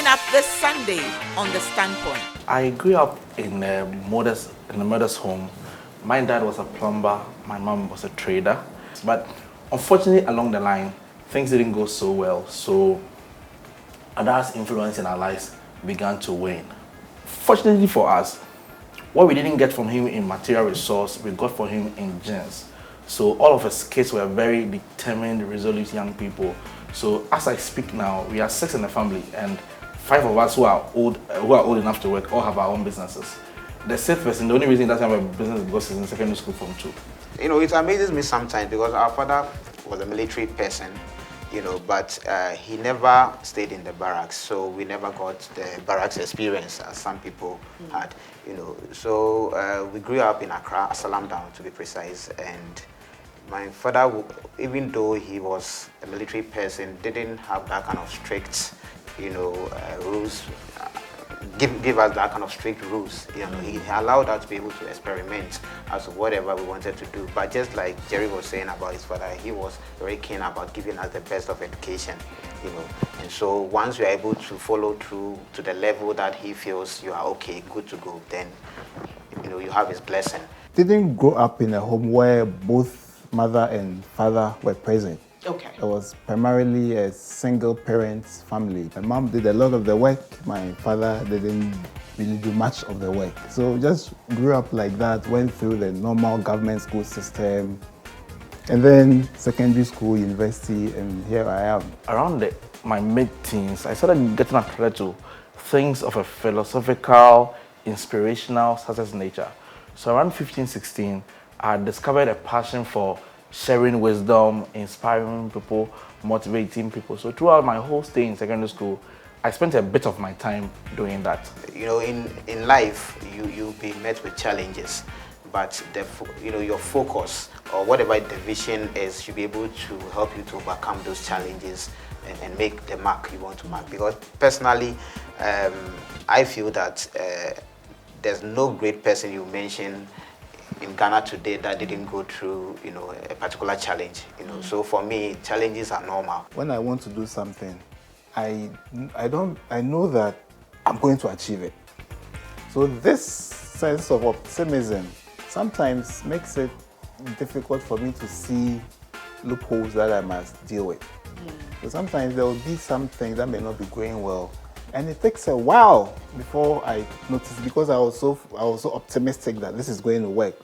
up this Sunday on The Standpoint. I grew up in a mother's home. My dad was a plumber, my mom was a trader. But unfortunately, along the line, things didn't go so well. So our dad's influence in our lives began to wane. Fortunately for us, what we didn't get from him in material resource, we got from him in genes. So all of his kids were very determined, resolute young people. So as I speak now, we are 6 in the family, and 5 of us who are old enough to work all have our own businesses. The 6th person, the only reason he doesn't have a business is because he's in secondary school from 2. You know, it amazes me sometimes because our father was a military person, you know, but he never stayed in the barracks, so we never got the barracks experience as some people had, you know. So we grew up in Accra, Asalam Down to be precise, and my father, even though he was a military person, didn't have that kind of strict, you know, rules, give us that kind of strict rules. You know, he allowed us to be able to experiment as to whatever we wanted to do. But just like Jerry was saying about his father, he was very keen about giving us the best of education, you know. And so once you are able to follow through to the level that he feels you are okay, good to go, then, you know, you have his blessing. Didn't grow up in a home where both mother and father were present. Okay. It was primarily a single parents family. My mom did a lot of the work. My father didn't really do much of the work. So just grew up like that, went through the normal government school system, and then secondary school, university, and here I am. Around my mid-teens, I started getting attracted to things of a philosophical, inspirational, success nature. So around 15, 16, I discovered a passion for sharing wisdom, inspiring people, motivating people. So throughout my whole stay in secondary school, I spent a bit of my time doing that. You know, in life, you'll be met with challenges, but you know, your focus or whatever the vision is should be able to help you to overcome those challenges and make the mark you want to mark. Because personally, I feel that there's no great person you mention in Ghana today that didn't go through, you know, a particular challenge, you know. So for me, challenges are normal. When I want to do something, I know that I'm going to achieve it. So this sense of optimism sometimes makes it difficult for me to see loopholes that I must deal with. So sometimes there will be something that may not be going well, and it takes a while before I notice, because I was so optimistic that this is going to work.